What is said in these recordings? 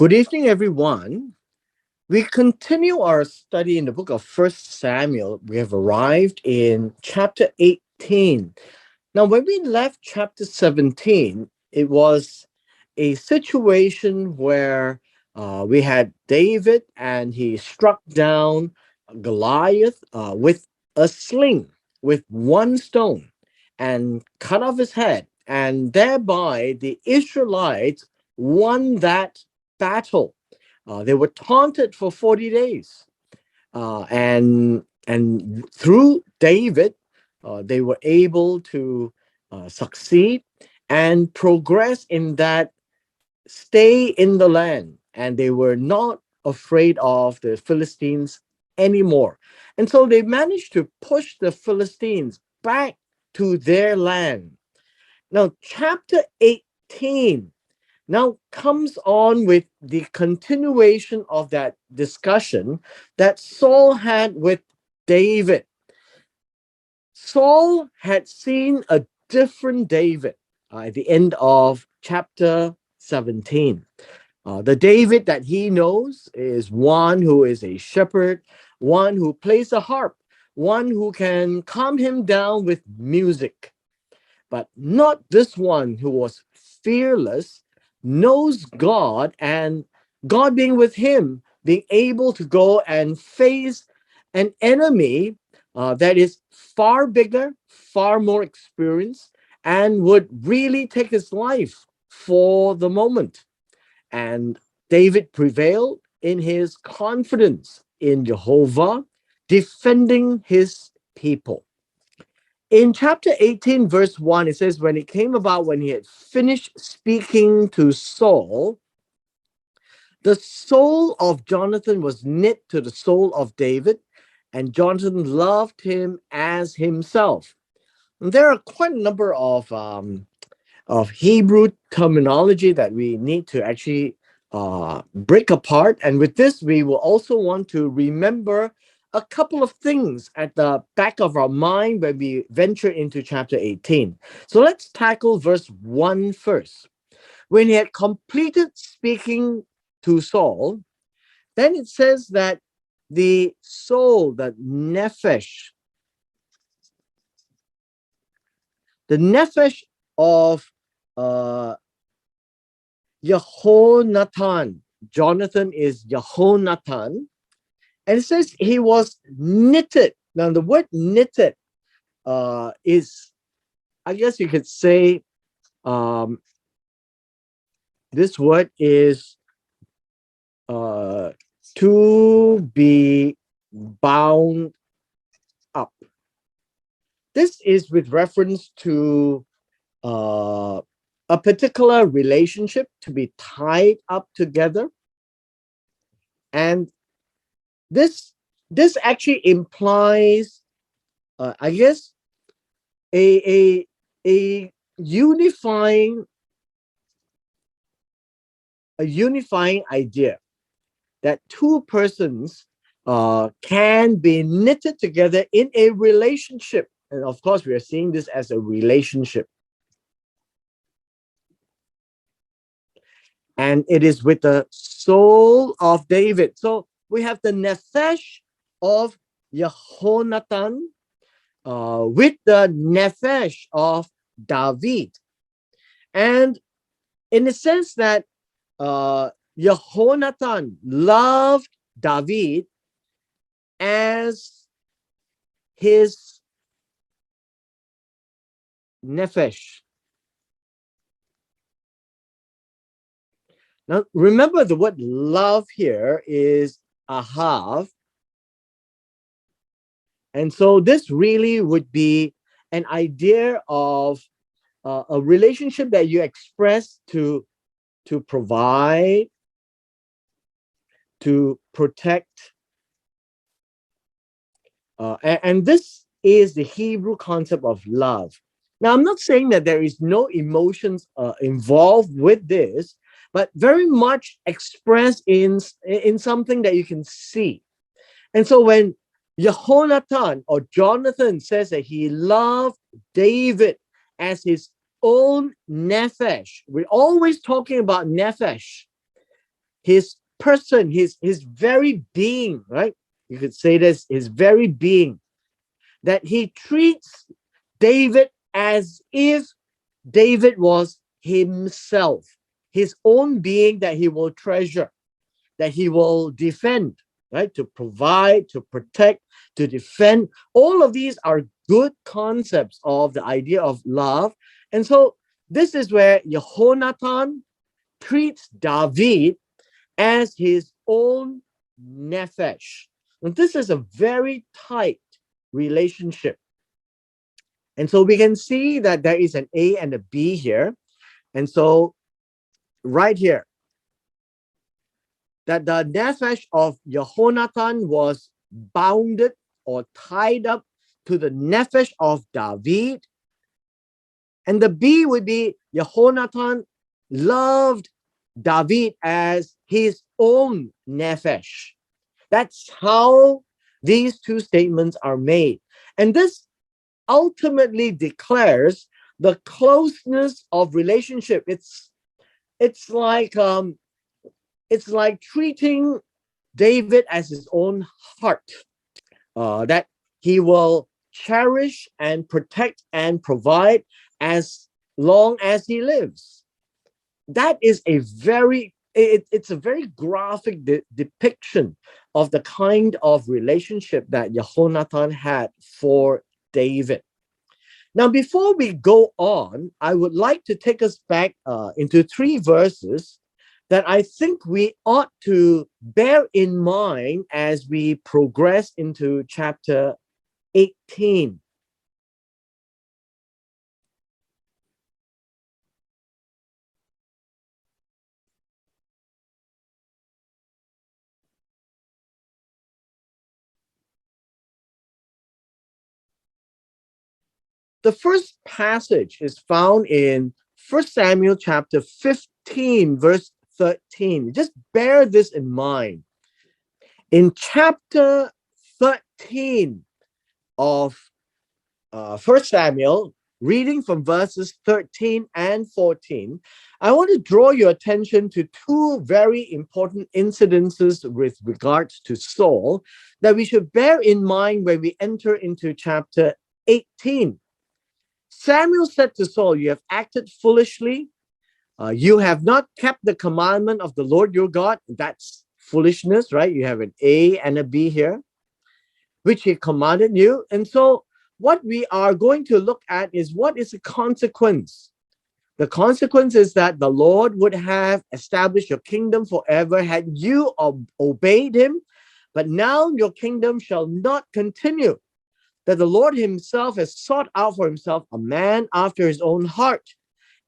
Good evening, everyone. We continue our study in the book of First Samuel. We have arrived in chapter 18. Now, when we left chapter 17, it was a situation where we had David and he struck down Goliath with a sling, with one stone, and cut off his head. And thereby, the Israelites won that battle. They were taunted for 40 days. And through David, they were able to succeed and progress in that stay in the land, and they were not afraid of the Philistines anymore. And so they managed to push the Philistines back to their land. Now, chapter 18 now comes on with the continuation of that discussion that Saul had with David. Saul had seen a different David at the end of chapter 17. The David that he knows is one who is a shepherd, one who plays a harp, one who can calm him down with music, but not this one who was fearless, knows God, and God being with him, being able to go and face an enemy that is far bigger, far more experienced, and would really take his life for the moment. And David prevailed in his confidence in Jehovah, defending his people. In chapter 18, verse 1, it says, when it came about when he had finished speaking to Saul, the soul of Jonathan was knit to the soul of David, and Jonathan loved him as himself. And there are quite a number of Hebrew terminology that we need to actually break apart. And with this, we will also want to remember a couple of things at the back of our mind when we venture into chapter 18. So let's tackle verse 1 first. When he had completed speaking to Saul, then it says that the soul, the nephesh of uh, Jehonathan. Jonathan is Jehonathan. And it says he was knitted. Now, the word knitted is, I guess you could say, um, this word is to be bound up. This is with reference to a particular relationship to be tied up together. And this actually implies, I guess, a unifying idea that two persons can be knitted together in a relationship. And of course, we are seeing this as a relationship. And it is with the soul of David. So we have the nephesh of Jehonathan with the nephesh of David. And in the sense that Jehonathan loved David as his nephesh. Now, remember the word love here is ahav. And so this really would be an idea of a relationship that you express to provide, to protect. And this is the Hebrew concept of love. Now, I'm not saying that there is no emotions involved with this, but very much expressed in something that you can see. And so when Jehonathan or Jonathan says that he loved David as his own nephesh, we're always talking about nephesh. his person, his very being, right? You could say this, his very being, that he treats David as if David was himself, his own being that he will treasure, that he will defend, right? To provide, to protect, to defend. All of these are good concepts of the idea of love. And so this is where Jehonathan treats David as his own nephesh. And this is a very tight relationship. And so we can see that there is an A and a B here. And so right here, that the nephesh of Jehonathan was bounded or tied up to the nephesh of David. And the B would be Jehonathan loved David as his own nephesh. That's how these two statements are made. And this ultimately declares the closeness of relationship. It's like treating David as his own heart, that he will cherish and protect and provide as long as he lives. That is it's a very graphic depiction of the kind of relationship that Jehonathan had for David. Now, before we go on, I would like to take us back into three verses that I think we ought to bear in mind as we progress into chapter 18. The first passage is found in 1 Samuel chapter 15, verse 13. Just bear this in mind. In chapter 13 of 1 Samuel, reading from verses 13 and 14, I want to draw your attention to two very important incidences with regards to Saul that we should bear in mind when we enter into chapter 18. Samuel said to Saul, "You have acted foolishly. You have not kept the commandment of the Lord your God." That's foolishness, right? You have an A and a B here, which he commanded you. And so what we are going to look at is what is the consequence. The consequence is that the Lord would have established your kingdom forever had you obeyed him, but now your kingdom shall not continue. That the Lord himself has sought out for himself a man after his own heart,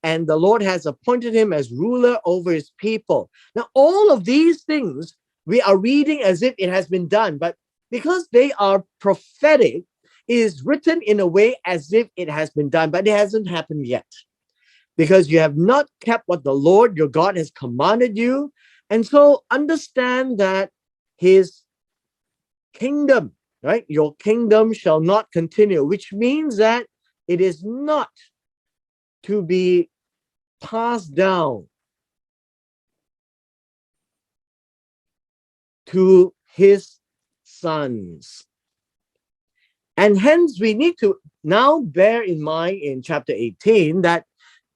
and the Lord has appointed him as ruler over his people. Now, all of these things we are reading as if it has been done, but because they are prophetic, it is written in a way as if it has been done, but it hasn't happened yet. Because you have not kept what the Lord your God has commanded you. And so understand that his kingdom, right? Your kingdom shall not continue, which means that it is not to be passed down to his sons. And hence we need to now bear in mind in chapter 18 that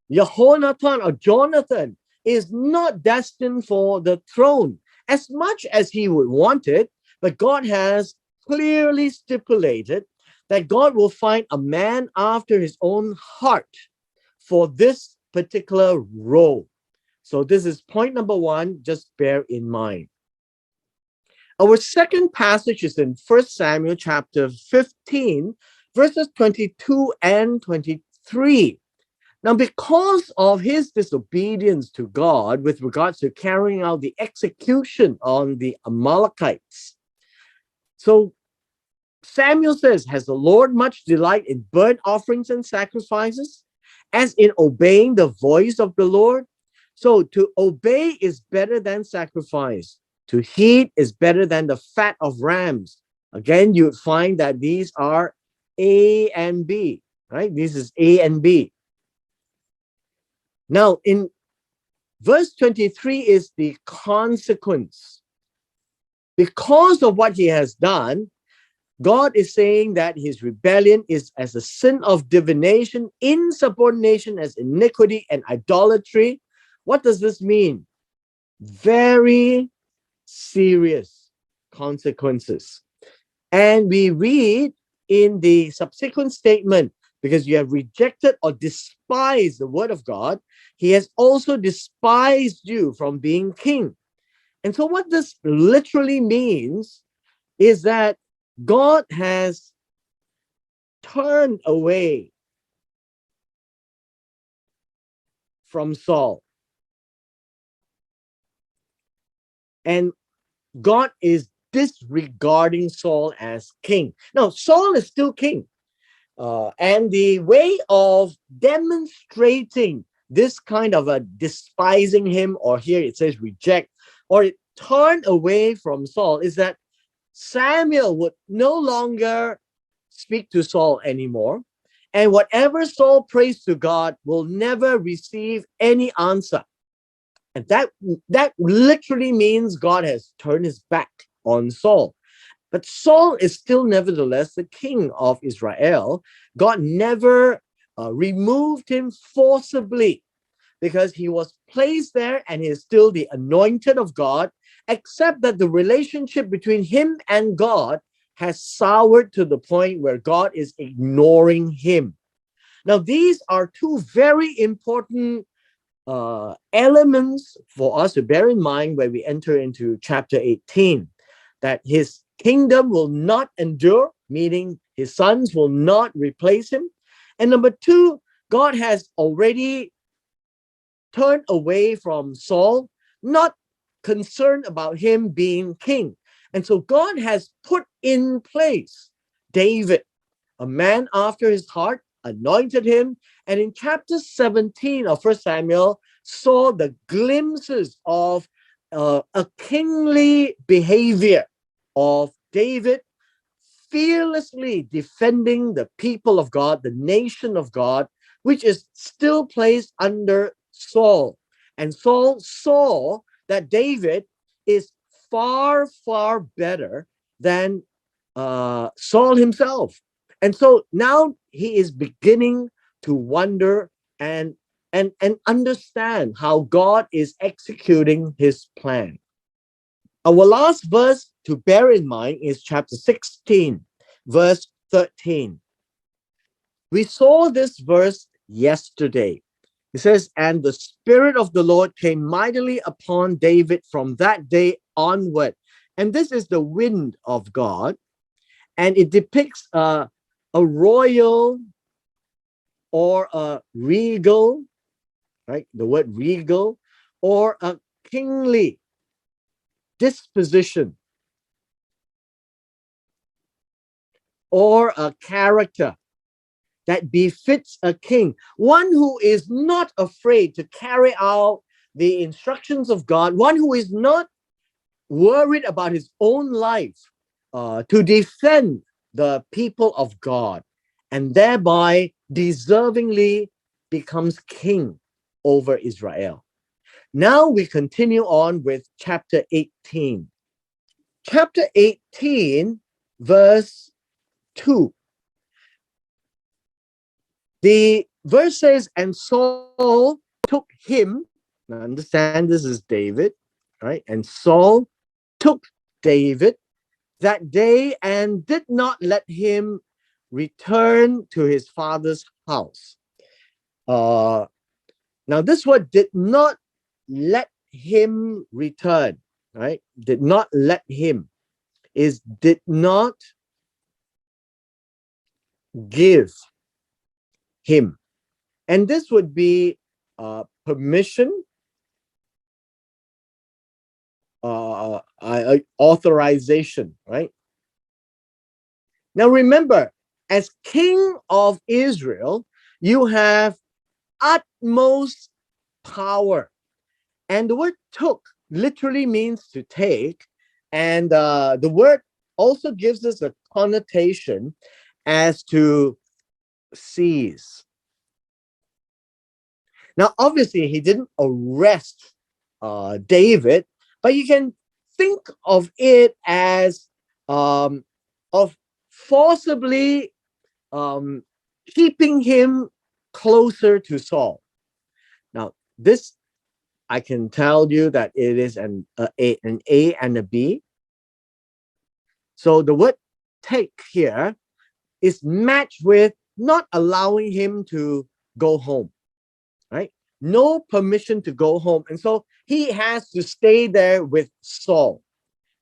Jehonathan or Jonathan is not destined for the throne as much as he would want it, but God has clearly stipulated that God will find a man after his own heart for this particular role. So this is point number one, just bear in mind. Our second passage is in 1 Samuel chapter 15, verses 22 and 23. Now, because of his disobedience to God with regards to carrying out the execution on the Amalekites, so Samuel says, "Has the Lord much delight in burnt offerings and sacrifices, as in obeying the voice of the Lord?" So to obey is better than sacrifice. To heed is better than the fat of rams. Again, you would find that these are A and B, right? This is A and B. Now, in Verse 23 is the consequence. Because of what he has done, God is saying that his rebellion is as a sin of divination, insubordination as iniquity and idolatry. What does this mean? Very serious consequences. And we read in the subsequent statement, because you have rejected or despised the word of God, he has also despised you from being king. And so what this literally means is that God has turned away from Saul. And God is disregarding Saul as king. Now, Saul is still king. And the way of demonstrating this kind of a despising him, or here it says reject, or it turn away from Saul, is that Samuel would no longer speak to Saul anymore. And whatever Saul prays to God will never receive any answer. And that literally means God has turned his back on Saul. But Saul is still nevertheless the king of Israel. God never removed him forcibly because he was placed there and he is still the anointed of God, except that the relationship between him and God has soured to the point where God is ignoring him. Now, these are two very important elements for us to bear in mind when we enter into chapter 18, that his kingdom will not endure, meaning his sons will not replace him. And number two, God has already turned away from Saul, not concerned about him being king. And so God has put in place David, a man after his heart, anointed him. And in chapter 17 of 1 Samuel, saw the glimpses of a kingly behavior of David, fearlessly defending the people of God, the nation of God, which is still placed under Saul. And Saul saw that David is far, far better than Saul himself. And so now he is beginning to wonder and understand how God is executing his plan. Our last verse to bear in mind is chapter 16, verse 13. We saw this verse yesterday. It says, and the Spirit of the Lord came mightily upon David from that day onward. And this is the wind of God. And it depicts a royal or a regal, right? The word regal, or a kingly disposition, or a character that befits a king, one who is not afraid to carry out the instructions of God, one who is not worried about his own life, to defend the people of God, and thereby deservingly becomes king over Israel. Now we continue on with chapter 18. Chapter 18, verse 2. The verse says, and Saul took him. Now understand, this is David, right? And Saul took David that day and did not let him return to his father's house. Now this word did not let him return, right? Did not let him is did not give him. And this would be permission, authorization, right? Now remember, as king of Israel, you have utmost power. And the word took literally means to take. And the word also gives us a connotation as to seize. Now, obviously, he didn't arrest David, but you can think of it as of forcibly um, keeping him closer to Saul. Now, this I can tell you that it is an A and a B. So the word take here is matched with not allowing him to go home, right? No permission to go home. And so he has to stay there with Saul.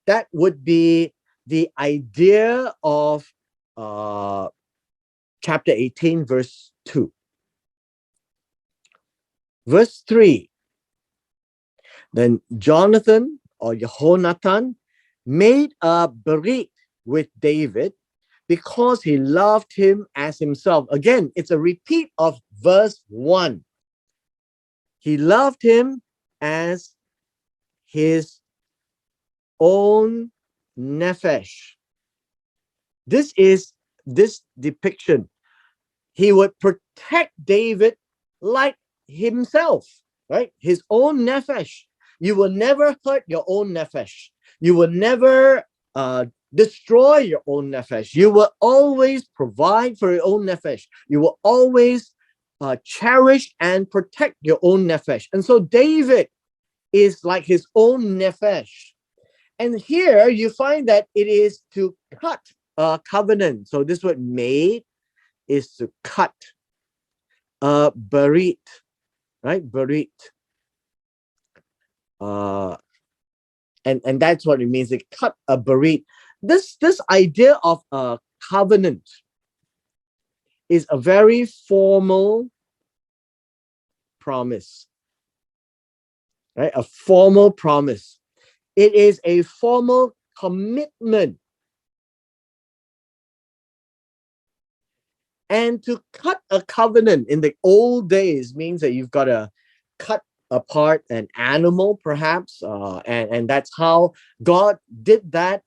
That would be the idea of uh, chapter 18, verse 2. Verse 3. Then Jonathan or Jehonathan made a berit with David because he loved him as himself. Again, it's a repeat of verse 1. He loved him as his own nefesh. This is this depiction. He would protect David like himself, right? His own nefesh. You will never hurt your own nefesh. You will never destroy your own nefesh. You will always provide for your own nefesh. You will always cherish and protect your own nefesh. And so David is like his own nefesh. And here you find that it is to cut a covenant. So this word made is to cut a berit, right? Berit. And that's what it means. They cut a berit. This idea of a covenant is a very formal promise, right? A formal promise. It is a formal commitment. And to cut a covenant in the old days means that you've got to cut apart an animal, perhaps, and that's how God did that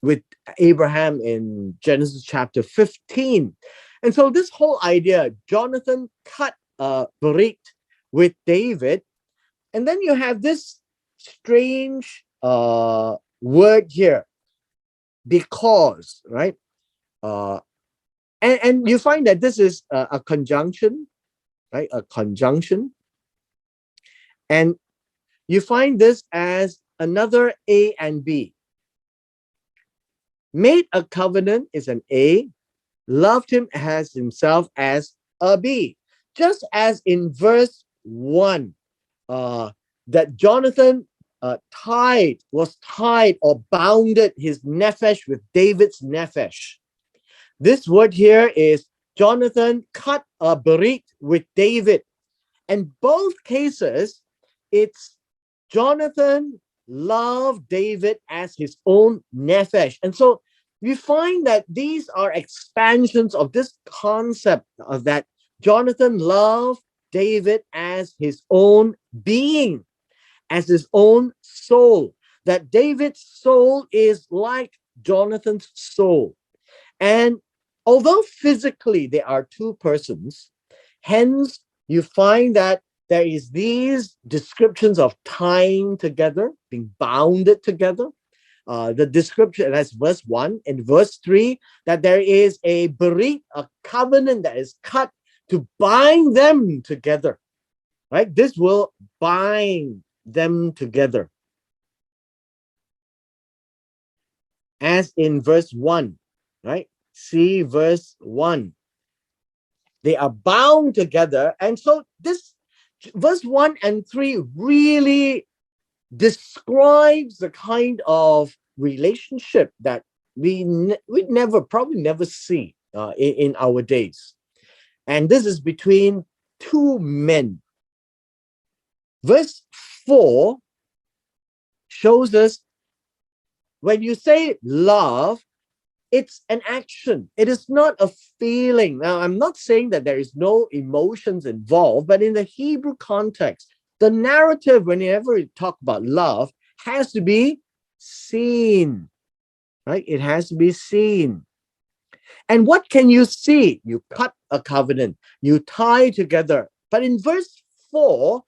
with Abraham in Genesis chapter 15. And so this whole idea, Jonathan cut a berit with David, and then you have this strange word here, because, right? And you find that this is a conjunction, right? A conjunction. And you find this as another A and B. Made a covenant is an A, loved him as himself as a B. Just as in verse 1, that Jonathan was tied or bounded his nefesh with David's nefesh. This word here is Jonathan cut a berit with David. And both cases, it's Jonathan loved David as his own nefesh. And so we find that these are expansions of this concept of that Jonathan loved David as his own being, as his own soul, that David's soul is like Jonathan's soul. And although physically they are two persons, hence you find that there is these descriptions of tying together, being bounded together. The description, that's verse 1. And verse 3, that there is a berit, a covenant that is cut to bind them together, right? This will bind them together. As in verse 1, right? See verse 1. They are bound together. And so this verse 1 and 3 really describes the kind of relationship that we probably never see in our days. And this is between two men. Verse 4 shows us when you say love, it's an action. It is not a feeling. Now, I'm not saying that there is no emotions involved, but in the Hebrew context, the narrative, whenever you talk about love, has to be seen, right? It has to be seen. And what can you see? You cut a covenant, you tie together. But in verse 4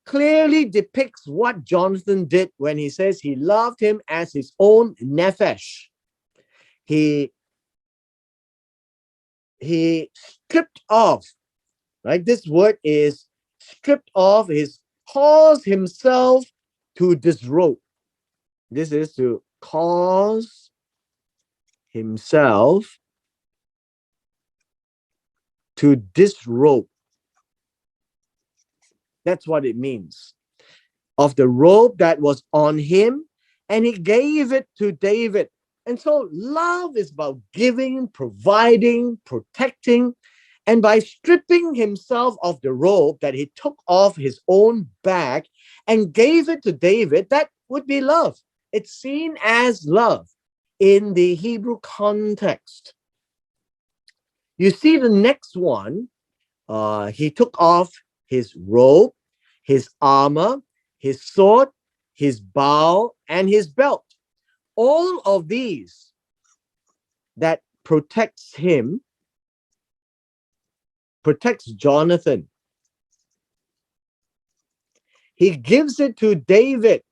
clearly depicts what Jonathan did when he says he loved him as his own nephesh. He stripped off, right? This word is stripped off, is caused himself to disrobe. This is to cause himself to disrobe. That's what it means. Of the robe that was on him, and he gave it to David. And so love is about giving, providing, protecting. And by stripping himself of the robe that he took off his own back and gave it to David, that would be love. It's seen as love in the Hebrew context. You see the next one, he took off his robe, his armor, his sword, his bow, and his belt. All of these that protects him, protects Jonathan. He gives it to David.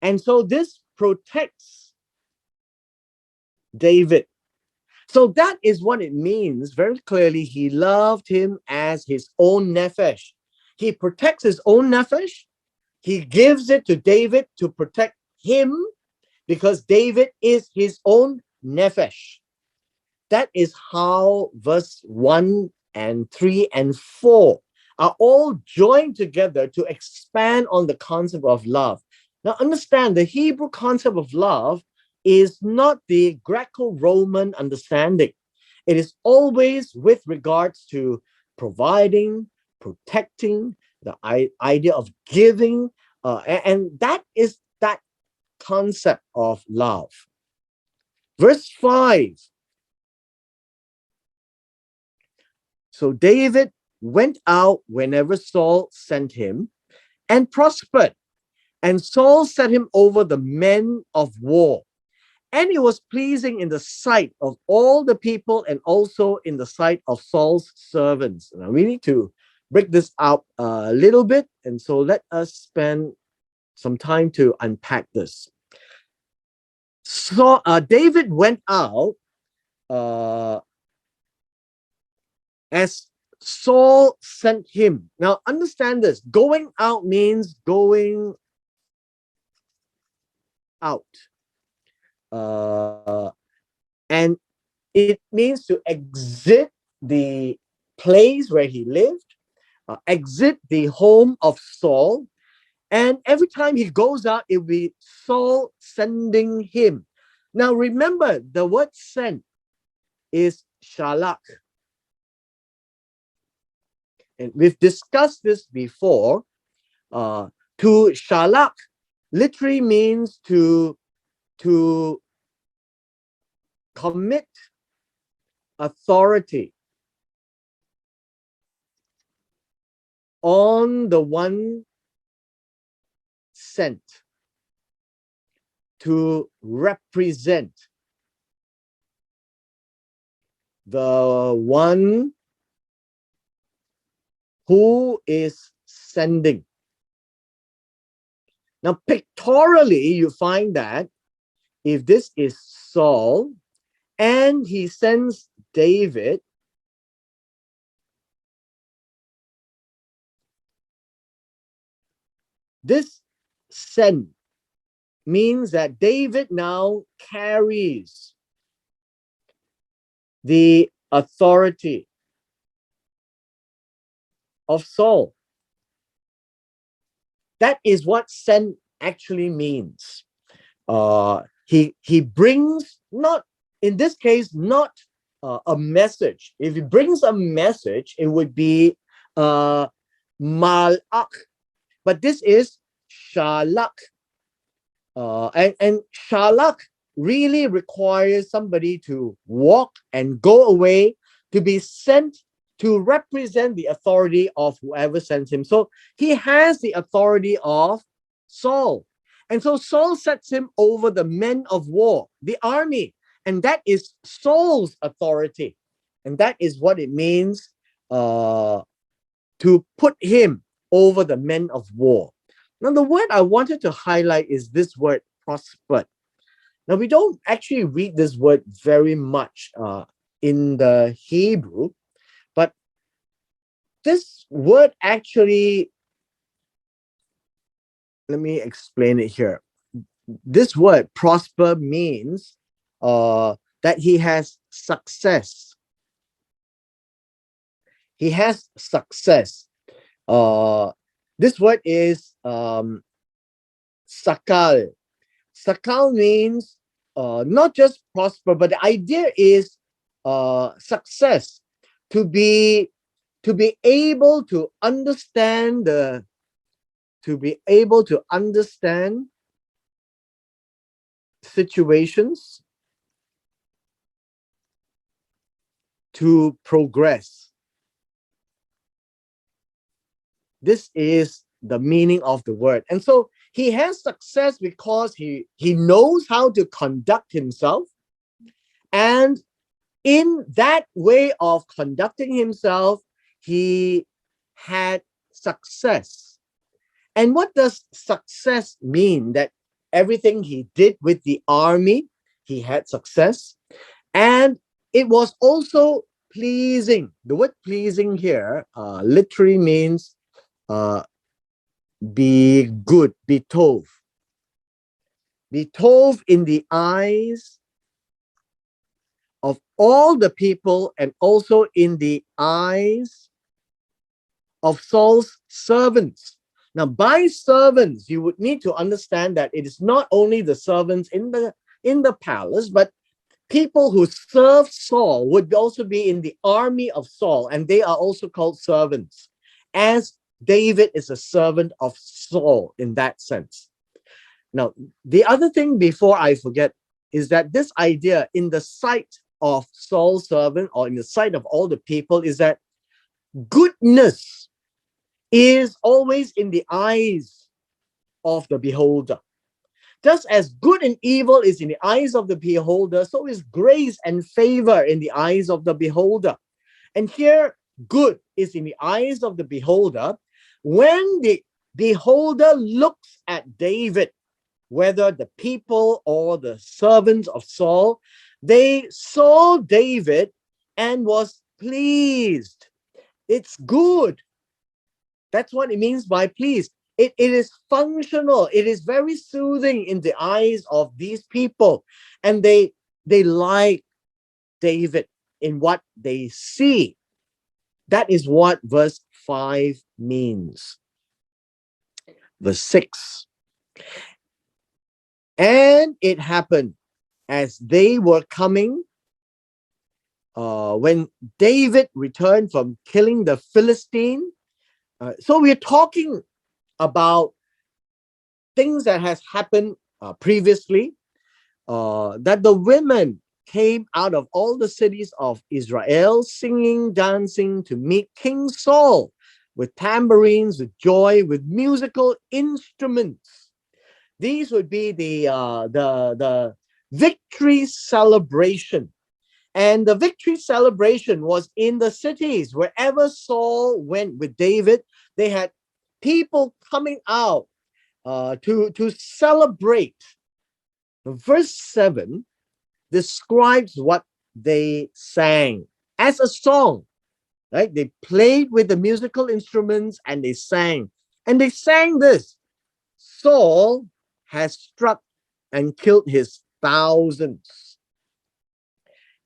And so this protects David. So that is what it means very clearly. He loved him as his own nephesh. He protects his own nephesh. He gives it to David to protect him because David is his own nephesh. That is how verse 1 and 3 and 4 are all joined together to expand on the concept of love. Now understand, the Hebrew concept of love is not the Greco-Roman understanding. It is always with regards to providing, protecting, the idea of giving, and that is that concept of love. Verse 5. So David went out whenever Saul sent him and prospered. And Saul set him over the men of war. And he was pleasing in the sight of all the people and also in the sight of Saul's servants. Now we need to break this out a little bit. And so let us spend some time to unpack this. So David went out as Saul sent him. Now understand this. Going out means going out. And it means to exit the place where he lived, exit the home of Saul. And every time he goes out, it will be Saul sending him. Now remember, the word sent is shalak. And we've discussed this before. To shalak literally means to commit authority on the one sent, to represent the one who is sending. Now, pictorially, you find that if this is Saul and he sends David, this send means that David now carries the authority of Saul. That is what send actually means. He brings, not in this case, not a message. If he brings a message, it would be malak, but this is shalak. And shalak really requires somebody to walk and go away, to be sent to represent the authority of whoever sends him. So he has the authority of Saul. And so Saul sets him over the men of war, the army. And that is Saul's authority. And that is what it means to put him over the men of war. Now, the word I wanted to highlight is this word prospered. Now, we don't actually read this word very much in the Hebrew, but this word actually, let me explain it here. This word prosper means that he has success. He has success. This word is sakal. Sakal means not just prosper, but the idea is success. To be able to understand situations, to progress. This is the meaning of the word. And so he has success because he knows how to conduct himself. And in that way of conducting himself, he had success. And what does success mean? That everything he did with the army, he had success. And it was also pleasing. The word pleasing here literally means be good, be tov. Be tov in the eyes of all the people and also in the eyes of Saul's servants. Now, by servants, you would need to understand that it is not only the servants in the palace, but people who serve Saul would also be in the army of Saul, and they are also called servants, as David is a servant of Saul in that sense. Now, the other thing before I forget is that this idea in the sight of Saul's servant or in the sight of all the people is that goodness is always in the eyes of the beholder. Just as good and evil is in the eyes of the beholder, so is grace and favor in the eyes of the beholder. And here, good is in the eyes of the beholder. When the beholder looks at David, whether the people or the servants of Saul, they saw David and was pleased. It's good. That's what it means by pleased. It is functional. It is very soothing in the eyes of these people. And they like David in what they see. That is what verse 5 means. Verse 6. And it happened as they were coming, when David returned from killing the Philistine. So we're talking about things that has happened previously, that the women came out of all the cities of Israel singing, dancing to meet King Saul with tambourines, with joy, with musical instruments. These would be the victory celebration. And the victory celebration was in the cities. Wherever Saul went with David, they had people coming out to celebrate. Verse 7 describes what they sang as a song, right? They played with the musical instruments and they sang. And they sang this: Saul has struck and killed his thousands,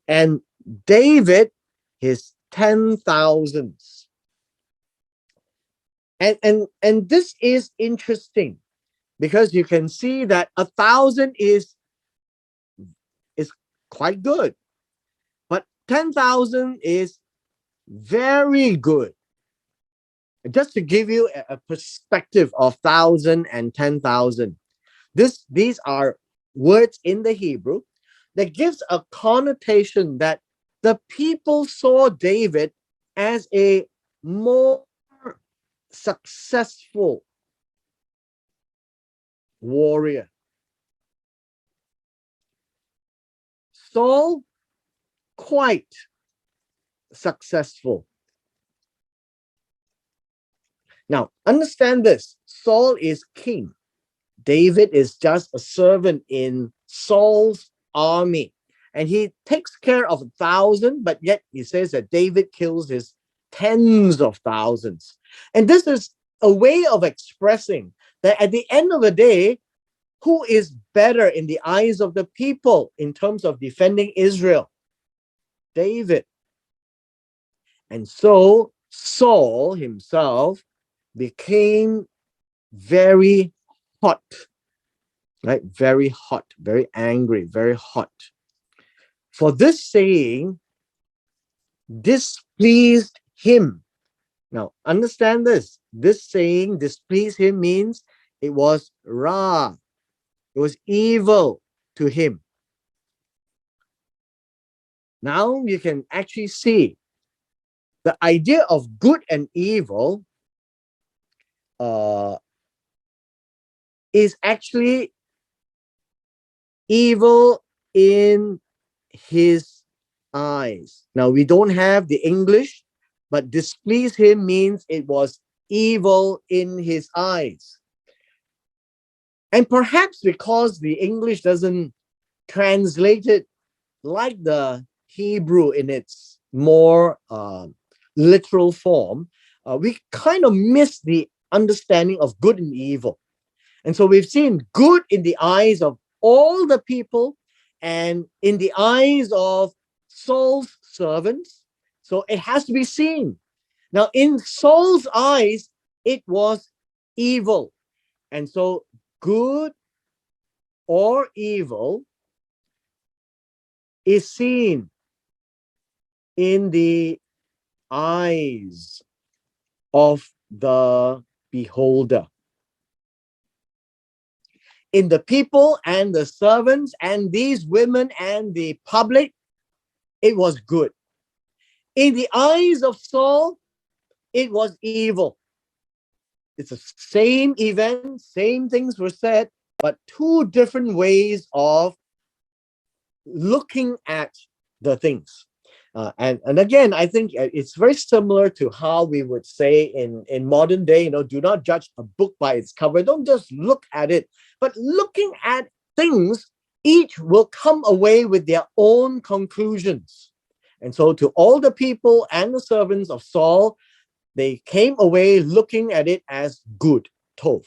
and David his 10,000s. And this is interesting because you can see that 1,000 is quite good, but 10,000 is very good. Just to give you a perspective of 1,000 and 10,000, these are words in the Hebrew that gives a connotation that the people saw David as a more successful warrior. Saul, quite successful. Now, understand this. Saul is king. David is just a servant in Saul's army. And he takes care of 1,000, but yet he says that David kills his tens of thousands. And this is a way of expressing that at the end of the day, who is better in the eyes of the people in terms of defending Israel? David. And so Saul himself became very hot, right? Very hot, very angry, very hot. For this saying displeased him. Now, understand this. This saying displeased him means it was ra, it was evil to him. Now you can actually see the idea of good and evil is actually evil in his eyes. Now, we don't have the English, but displease him means it was evil in his eyes. And perhaps because the English doesn't translate it like the Hebrew in its more literal form, we kind of miss the understanding of good and evil. And so we've seen good in the eyes of all the people and in the eyes of Saul's servants. So it has to be seen. Now, in Saul's eyes, it was evil. And so good or evil is seen in the eyes of the beholder. In the people and the servants and these women and the public, it was good. In the eyes of Saul, it was evil. It's the same event, same things were said, but two different ways of looking at the things. And again, I think it's very similar to how we would say in modern day, do not judge a book by its cover. Don't just look at it, but looking at things, each will come away with their own conclusions. And so to all the people and the servants of Saul, they came away looking at it as good, tov.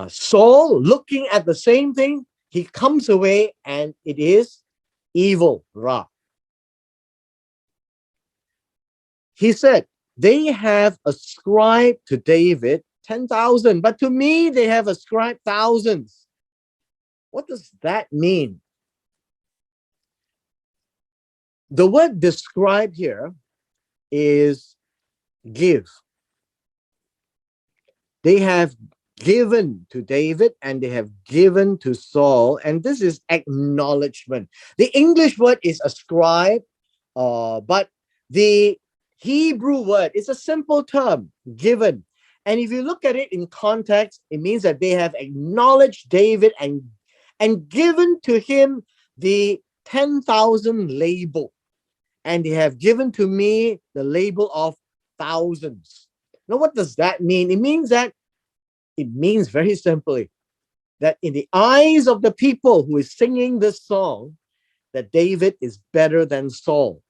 Saul, looking at the same thing, he comes away and it is evil, ra. He said, they have ascribed to David 10,000, but to me they have ascribed thousands. What does that mean? The word describe here is give. They have given to David and they have given to Saul, and this is acknowledgement. The English word is ascribe, but the Hebrew word is a simple term, given. And if you look at it in context, it means that they have acknowledged David and given to him the 10,000 label. And they have given to me the label of thousands. Now, what does that mean? It means very simply that in the eyes of the people who is singing this song, that David is better than Saul.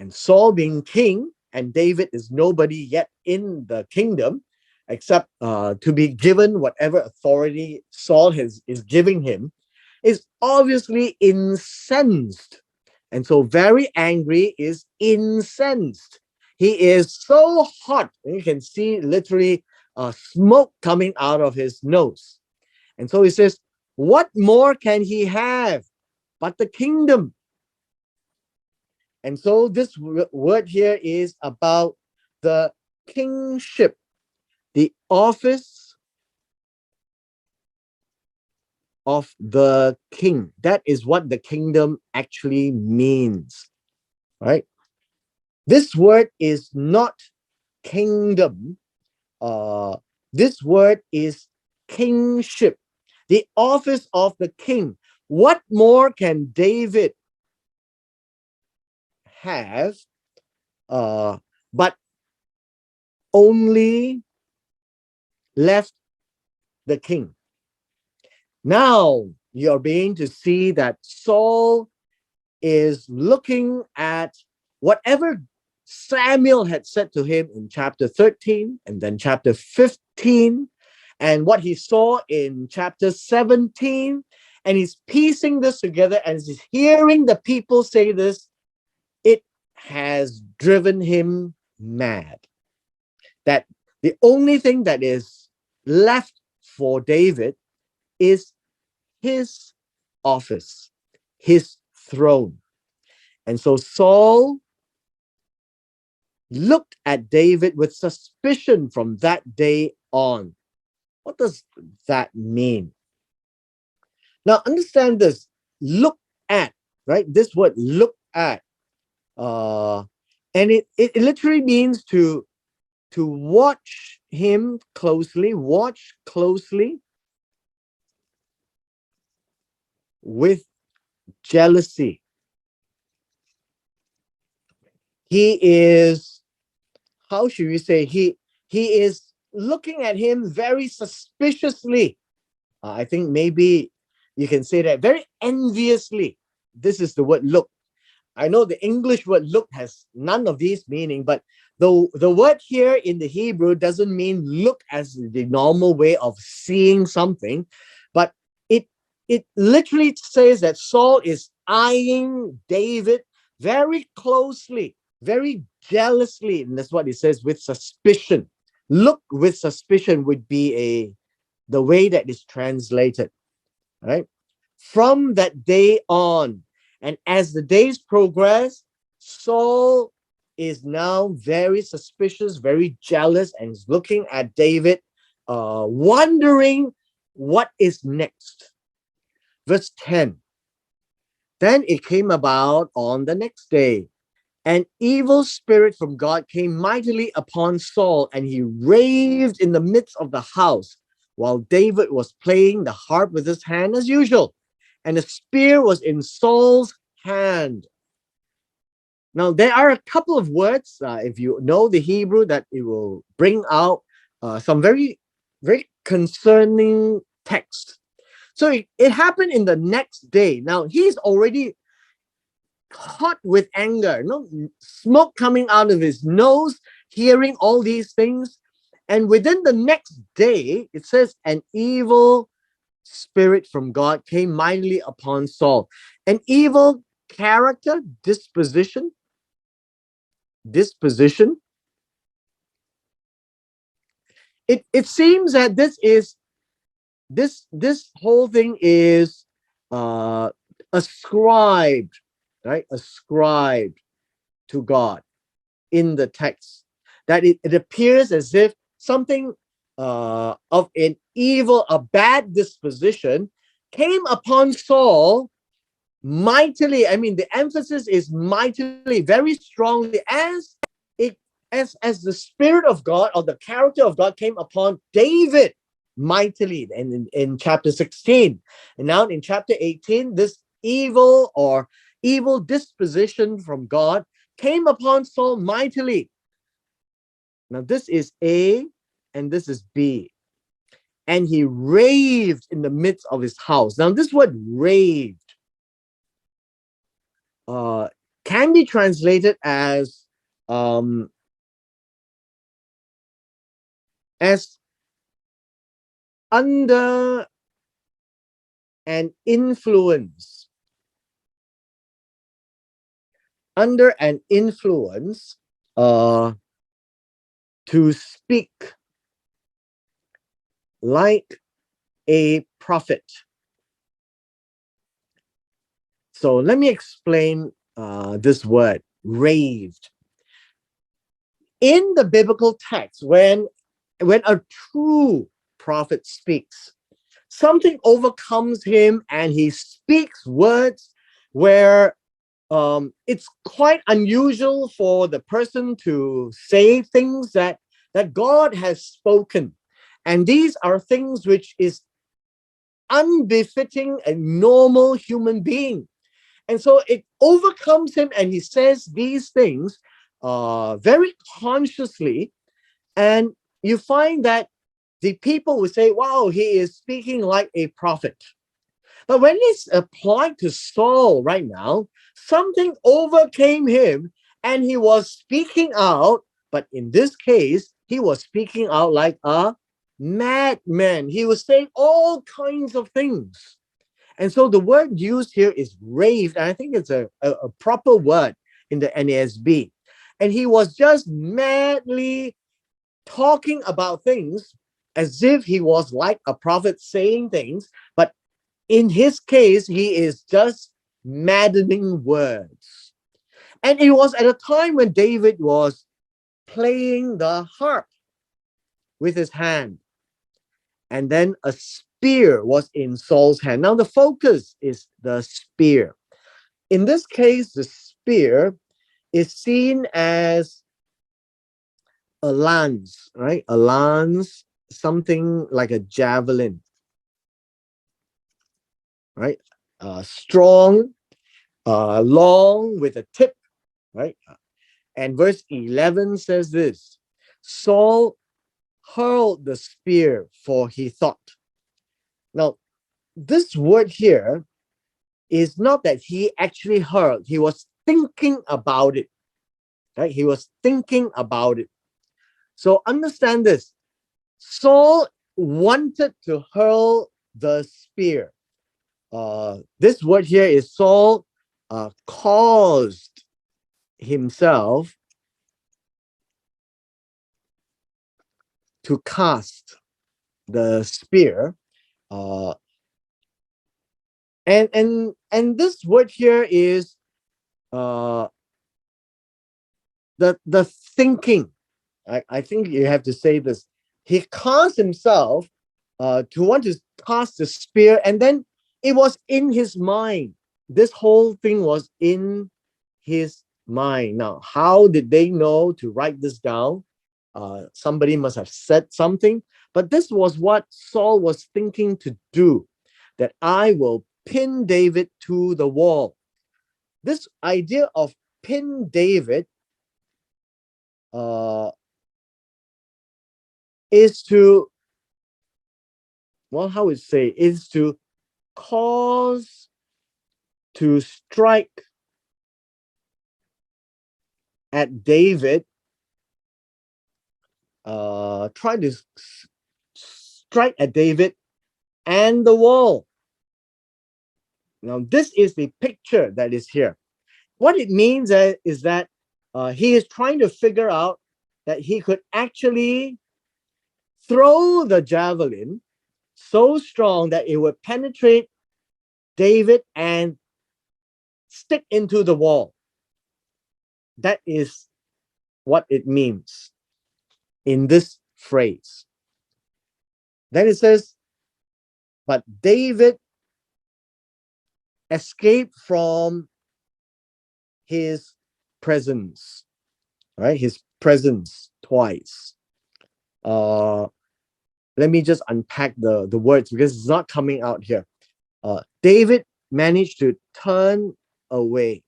And Saul being king, and David is nobody yet in the kingdom, except to be given whatever authority Saul is giving him, is obviously incensed. And so very angry is incensed. He is so hot. And you can see literally smoke coming out of his nose. And so he says, what more can he have but the kingdom? And so this word here is about the kingship, the office of the king. That is what the kingdom actually means, right? This word is not kingdom. This word is kingship, the office of the king. What more can David have but only left the king. Now you're beginning to see that Saul is looking at whatever Samuel had said to him in chapter 13 and then chapter 15, and what he saw in chapter 17. And he's piecing this together and he's hearing the people say this. It has driven him mad. That the only thing that is left for David is his office, his throne. And so Saul looked at David with suspicion from that day on. What does that mean? Now, understand this. Look at, right? This word, look at. And it literally means to watch him closely, watch closely with jealousy. He is, how should we say, he is looking at him very suspiciously. I think maybe you can say that very enviously. This is the word look. I know the English word look has none of these meaning, but the word here in the Hebrew doesn't mean look as the normal way of seeing something, but it literally says that Saul is eyeing David very closely, very jealously, and that's what it says, with suspicion. Look with suspicion would be the way that is translated, right? From that day on, and as the days progress, Saul is now very suspicious, very jealous, and is looking at David, wondering what is next. Verse 10. Then it came about on the next day, an evil spirit from God came mightily upon Saul, and he raved in the midst of the house, while David was playing the harp with his hand as usual, and the spear was in Saul's hand. Now, there are a couple of words, if you know the Hebrew, that it will bring out some very, very concerning text. So it happened in the next day. Now, he's already hot with anger, smoke coming out of his nose, hearing all these things. And within the next day, it says, an evil spirit from God came mightily upon Saul. An evil character, disposition. It seems that this whole thing is ascribed, right? Ascribed to God in the text. That it appears as if something of an evil, a bad disposition came upon Saul mightily. I mean, the emphasis is mightily, very strongly, as the Spirit of God or the character of God came upon David mightily in chapter 16. And now in chapter 18, this evil disposition from God came upon Saul mightily. Now this is A and this is B. And he raved in the midst of his house. Now this word raved can be translated as under an influence. Under an influence to speak like a prophet. So let me explain this word, raved. In the biblical text, when a true prophet speaks, something overcomes him and he speaks words where it's quite unusual for the person to say things that God has spoken. And these are things which is unbefitting a normal human being. And so it overcomes him and he says these things very consciously. And you find that the people would say, wow, he is speaking like a prophet. But when it's applied to Saul right now, something overcame him and he was speaking out. But in this case, he was speaking out like a madman. He was saying all kinds of things. And so the word used here is raved. And I think it's a proper word in the NASB. And he was just madly talking about things as if he was like a prophet saying things. But in his case, he is just maddening words. And it was at a time when David was playing the harp with his hand. And then a spear was in Saul's hand. Now, the focus is the spear. In this case, the spear is seen as a lance, right? A lance, something like a javelin, right? Strong, long with a tip, right? And verse 11 says this: Saul hurled the spear, for he thought. Now, this word here is not that he actually hurled, he was thinking about it, right? He was thinking about it. So understand this: Saul wanted to hurl the spear. This word here is Saul caused himself to cast the spear. Uh, and this word here is uh, the thinking. I think you have to say this. He cast himself to want to cast the spear, and then it was in his mind. This whole thing was in his mind. Now, how did they know to write this down? Somebody must have said something, but this was what Saul was thinking to do, that I will pin David to the wall. This idea of pin David is to, well, how would say, is to cause to strike at David, try to strike at David and the wall. Now, this is the picture that is here. What it means is that he is trying to figure out that he could actually throw the javelin so strong that it would penetrate David and stick into the wall. That is what it means in this phrase. Then it says, but David escaped from his presence, right? His presence twice. Let me just unpack the words because it's not coming out here. David managed to turn away.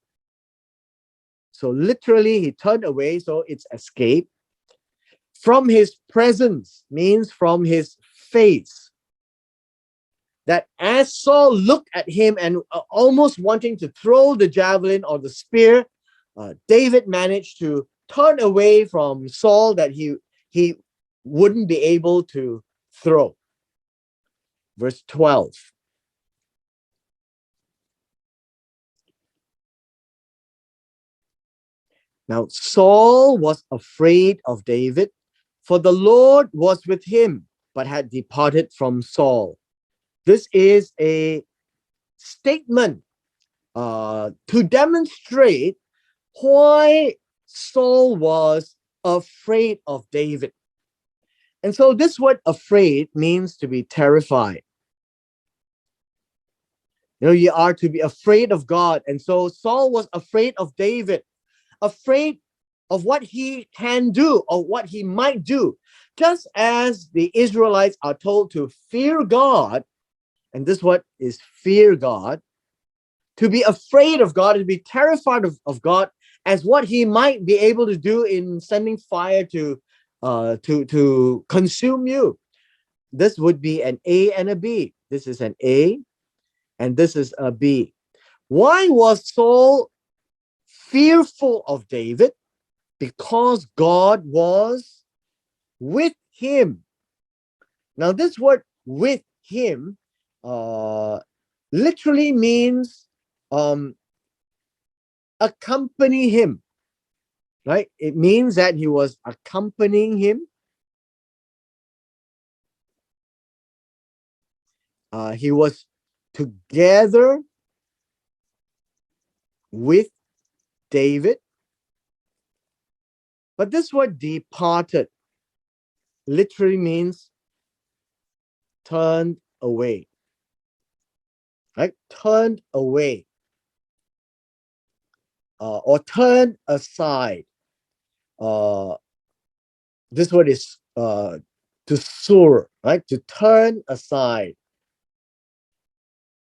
So literally he turned away, so it's escape. From his presence means from his face. That as Saul looked at him and almost wanting to throw the javelin or the spear, David managed to turn away from Saul, that he wouldn't be able to throw. Verse 12. Now Saul was afraid of David, for the Lord was with him, but had departed from Saul. This is a statement to demonstrate why Saul was afraid of David. And so this word afraid means to be terrified. You know, you are to be afraid of God. And so Saul was afraid of David, afraid of what he can do or what he might do. Just as the Israelites are told to fear God, and this word is fear God, to be afraid of God, to be terrified of God, as what he might be able to do in sending fire to to consume you. This would be an A and a B. This is an A and this is a B. Why was Saul fearful of David? Because God was with him. Now, this word with him literally means accompany him, right? It means that he was accompanying him. He was together with David. But this word departed literally means turned away, right? Turned away or turned aside. Uh, this word is to sur, right? To turn aside.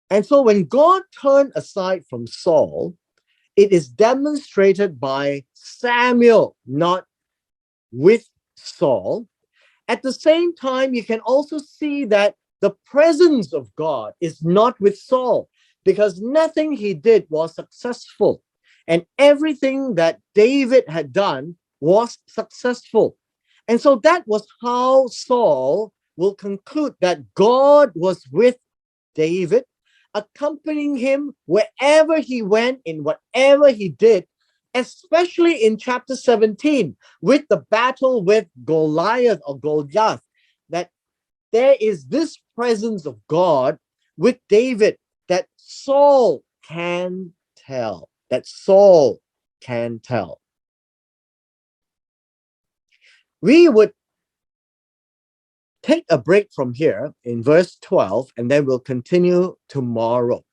And so when God turned aside from Saul, it is demonstrated by Samuel not with Saul. At the same time, you can also see that the presence of God is not with Saul because nothing he did was successful. And everything that David had done was successful. And so that was how Saul will conclude that God was with David, accompanying him wherever he went, in whatever he did, especially in chapter 17 with the battle with Goliath or Goliath, that there is this presence of God with David that Saul can tell. That Saul can tell. We would take a break from here in verse 12, and then we'll continue tomorrow.